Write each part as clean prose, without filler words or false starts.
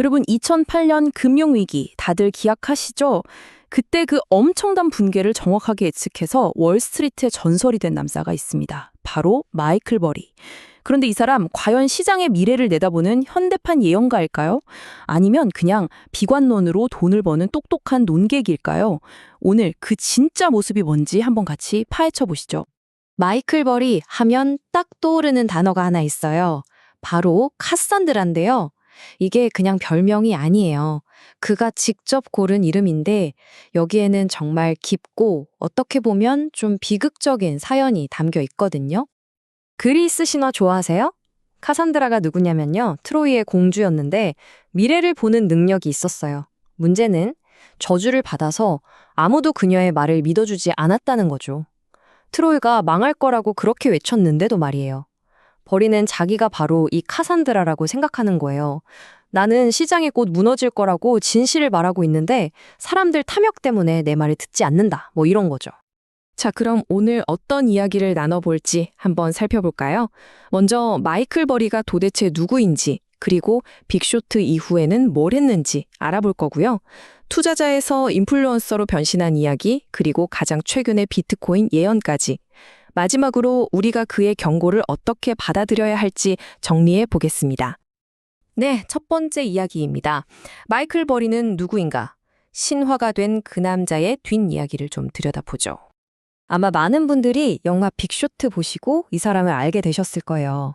여러분 2008년 금융위기 다들 기억하시죠? 그때 그 엄청난 붕괴를 정확하게 예측해서 월스트리트의 전설이 된 남자가 있습니다. 바로 마이클 버리. 그런데 이 사람 과연 시장의 미래를 내다보는 현대판 예언가일까요? 아니면 그냥 비관론으로 돈을 버는 똑똑한 논객일까요? 오늘 그 진짜 모습이 뭔지 한번 같이 파헤쳐 보시죠. 마이클 버리 하면 딱 떠오르는 단어가 하나 있어요. 바로 카산드라인데요. 이게 그냥 별명이 아니에요. 그가 직접 고른 이름인데 여기에는 정말 깊고 어떻게 보면 좀 비극적인 사연이 담겨 있거든요. 그리스 신화 좋아하세요? 카산드라가 누구냐면요. 트로이의 공주였는데 미래를 보는 능력이 있었어요. 문제는 저주를 받아서 아무도 그녀의 말을 믿어주지 않았다는 거죠. 트로이가 망할 거라고 그렇게 외쳤는데도 말이에요. 버리는 자기가 바로 이 카산드라라고 생각하는 거예요. 나는 시장이 곧 무너질 거라고 진실을 말하고 있는데 사람들 탐욕 때문에 내 말을 듣지 않는다. 뭐 이런 거죠. 자, 그럼 오늘 어떤 이야기를 나눠볼지 한번 살펴볼까요? 먼저 마이클 버리가 도대체 누구인지, 그리고 빅쇼트 이후에는 뭘 했는지 알아볼 거고요. 투자자에서 인플루언서로 변신한 이야기, 그리고 가장 최근의 비트코인 예언까지. 마지막으로 우리가 그의 경고를 어떻게 받아들여야 할지 정리해 보겠습니다. 네, 첫 번째 이야기입니다. 마이클 버리는 누구인가? 신화가 된 그 남자의 뒷이야기를 좀 들여다보죠. 아마 많은 분들이 영화 빅쇼트 보시고 이 사람을 알게 되셨을 거예요.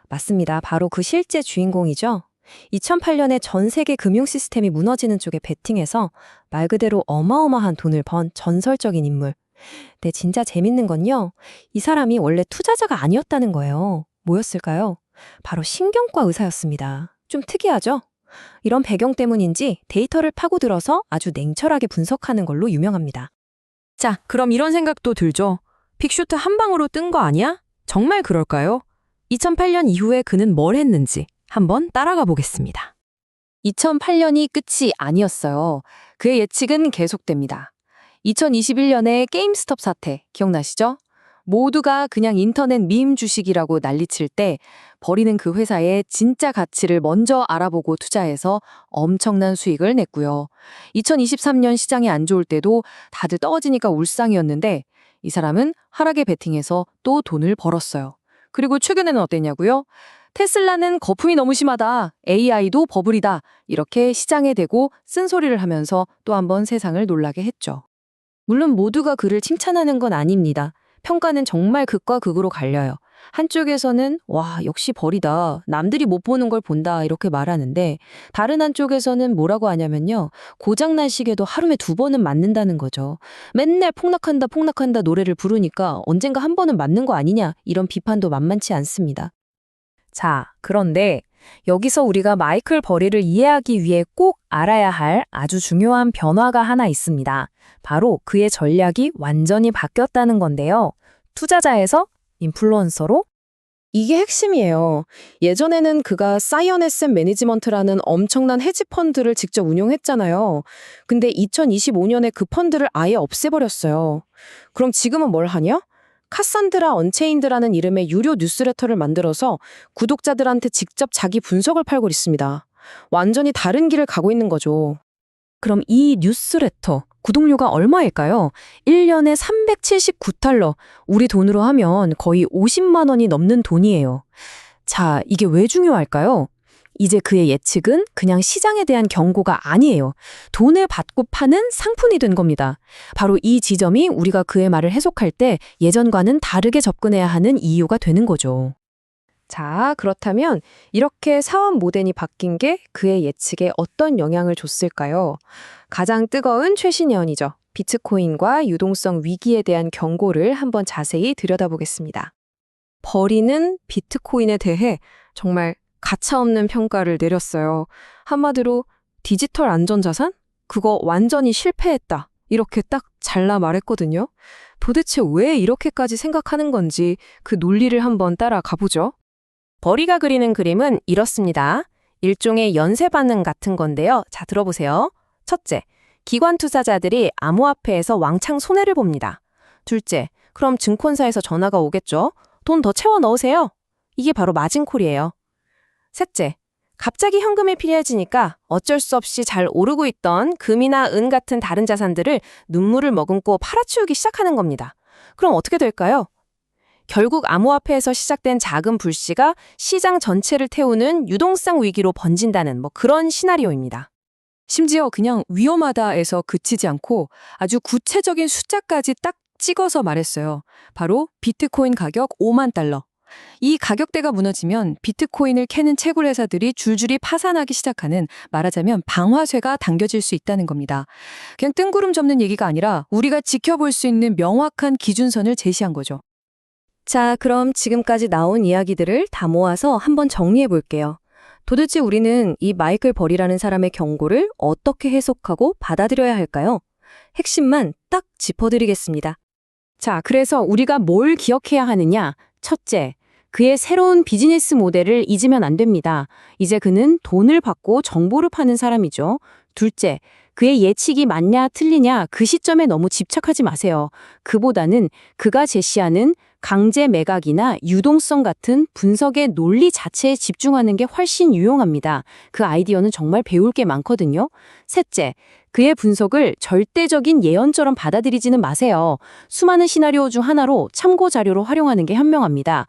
맞습니다. 바로 그 실제 주인공이죠. 2008년에 전 세계 금융 시스템이 무너지는 쪽에 베팅해서 말 그대로 어마어마한 돈을 번 전설적인 인물. 네, 진짜 재밌는 건요. 이 사람이 원래 투자자가 아니었다는 거예요. 뭐였을까요? 바로 신경과 의사였습니다. 좀 특이하죠? 이런 배경 때문인지 데이터를 파고들어서 아주 냉철하게 분석하는 걸로 유명합니다. 자, 그럼 이런 생각도 들죠. 빅쇼트 한 방으로 뜬 거 아니야? 정말 그럴까요? 2008년 이후에 그는 뭘 했는지 한번 따라가 보겠습니다. 2008년이 끝이 아니었어요. 그의 예측은 계속됩니다. 2021년에 게임스톱 사태 기억나시죠? 모두가 그냥 인터넷 밈 주식이라고 난리칠 때 버리는 그 회사의 진짜 가치를 먼저 알아보고 투자해서 엄청난 수익을 냈고요. 2023년 시장이 안 좋을 때도 다들 떨어지니까 울상이었는데 이 사람은 하락에 베팅해서 또 돈을 벌었어요. 그리고 최근에는 어땠냐고요? 테슬라는 거품이 너무 심하다. AI도 버블이다. 이렇게 시장에 대고 쓴소리를 하면서 또 한 번 세상을 놀라게 했죠. 물론 모두가 그를 칭찬하는 건 아닙니다. 평가는 정말 극과 극으로 갈려요. 한쪽에서는 와, 역시 버리다. 남들이 못 보는 걸 본다. 이렇게 말하는데 다른 한쪽에서는 뭐라고 하냐면요. 고장난 시계도 하루에 2번은 맞는다는 거죠. 맨날 폭락한다 폭락한다 노래를 부르니까 언젠가 한 번은 맞는 거 아니냐. 이런 비판도 만만치 않습니다. 자, 그런데 여기서 우리가 마이클 버리를 이해하기 위해 꼭 알아야 할 아주 중요한 변화가 하나 있습니다. 바로 그의 전략이 완전히 바뀌었다는 건데요. 투자자에서 인플루언서로? 이게 핵심이에요. 예전에는 그가 사이언 에셋 매니지먼트라는 엄청난 헤지펀드를 직접 운용했잖아요. 근데 2025년에 그 펀드를 아예 없애버렸어요. 그럼 지금은 뭘 하냐? 카산드라 언체인드라는 이름의 유료 뉴스레터를 만들어서 구독자들한테 직접 자기 분석을 팔고 있습니다. 완전히 다른 길을 가고 있는 거죠. 그럼 이 뉴스레터 구독료가 얼마일까요? 1년에 379달러. 우리 돈으로 하면 거의 50만 원이 넘는 돈이에요. 자, 이게 왜 중요할까요? 이제 그의 예측은 그냥 시장에 대한 경고가 아니에요. 돈을 받고 파는 상품이 된 겁니다. 바로 이 지점이 우리가 그의 말을 해석할 때 예전과는 다르게 접근해야 하는 이유가 되는 거죠. 자, 그렇다면 이렇게 사업 모델이 바뀐 게 그의 예측에 어떤 영향을 줬을까요? 가장 뜨거운 최신 예언이죠. 비트코인과 유동성 위기에 대한 경고를 한번 자세히 들여다보겠습니다. 버리는 비트코인에 대해 정말 가차없는 평가를 내렸어요. 한마디로 디지털 안전자산? 그거 완전히 실패했다. 이렇게 딱 잘라 말했거든요. 도대체 왜 이렇게까지 생각하는 건지 그 논리를 한번 따라가 보죠. 버리가 그리는 그림은 이렇습니다. 일종의 연쇄 반응 같은 건데요. 자, 들어보세요. 첫째, 기관 투자자들이 암호화폐에서 왕창 손해를 봅니다. 둘째, 그럼 증권사에서 전화가 오겠죠. 돈 더 채워 넣으세요. 이게 바로 마진콜이에요. 셋째, 갑자기 현금이 필요해지니까 어쩔 수 없이 잘 오르고 있던 금이나 은 같은 다른 자산들을 눈물을 머금고 팔아치우기 시작하는 겁니다. 그럼 어떻게 될까요? 결국 암호화폐에서 시작된 작은 불씨가 시장 전체를 태우는 유동성 위기로 번진다는 그런 시나리오입니다. 심지어 그냥 위험하다에서 그치지 않고 아주 구체적인 숫자까지 딱 찍어서 말했어요. 바로 비트코인 가격 5만 달러. 이 가격대가 무너지면 비트코인을 캐는 채굴 회사들이 줄줄이 파산하기 시작하는, 말하자면 방화쇠가 당겨질 수 있다는 겁니다. 그냥 뜬구름 접는 얘기가 아니라 우리가 지켜볼 수 있는 명확한 기준선을 제시한 거죠. 자, 그럼 지금까지 나온 이야기들을 다 모아서 한번 정리해 볼게요. 도대체 우리는 이 마이클 버리라는 사람의 경고를 어떻게 해석하고 받아들여야 할까요? 핵심만 딱 짚어드리겠습니다. 자, 그래서 우리가 뭘 기억해야 하느냐? 첫째, 그의 새로운 비즈니스 모델을 잊으면 안 됩니다. 이제 그는 돈을 받고 정보를 파는 사람이죠. 둘째, 그의 예측이 맞냐 틀리냐 그 시점에 너무 집착하지 마세요. 그보다는 그가 제시하는 강제 매각이나 유동성 같은 분석의 논리 자체에 집중하는 게 훨씬 유용합니다. 그 아이디어는 정말 배울 게 많거든요. 셋째, 그의 분석을 절대적인 예언처럼 받아들이지는 마세요. 수많은 시나리오 중 하나로 참고 자료로 활용하는 게 현명합니다.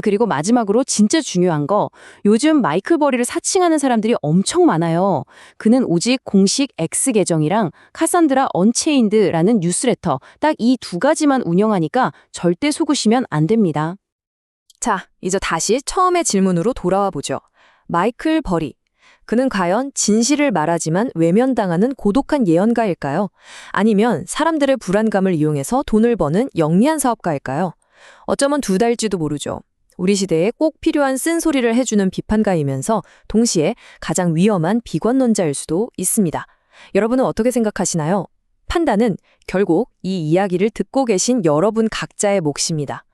그리고 마지막으로 진짜 중요한 거, 요즘 마이클 버리를 사칭하는 사람들이 엄청 많아요. 그는 오직 공식 X 계정이랑 카산드라 언체인드라는 뉴스레터 딱 이 두 가지만 운영하니까 절대 속으시면 안 됩니다. 자, 이제 다시 처음의 질문으로 돌아와 보죠. 마이클 버리. 그는 과연 진실을 말하지만 외면당하는 고독한 예언가일까요? 아니면 사람들의 불안감을 이용해서 돈을 버는 영리한 사업가일까요? 어쩌면 두 달지도 모르죠. 우리 시대에 꼭 필요한 쓴소리를 해주는 비판가이면서 동시에 가장 위험한 비관론자일 수도 있습니다. 여러분은 어떻게 생각하시나요? 판단은 결국 이 이야기를 듣고 계신 여러분 각자의 몫입니다.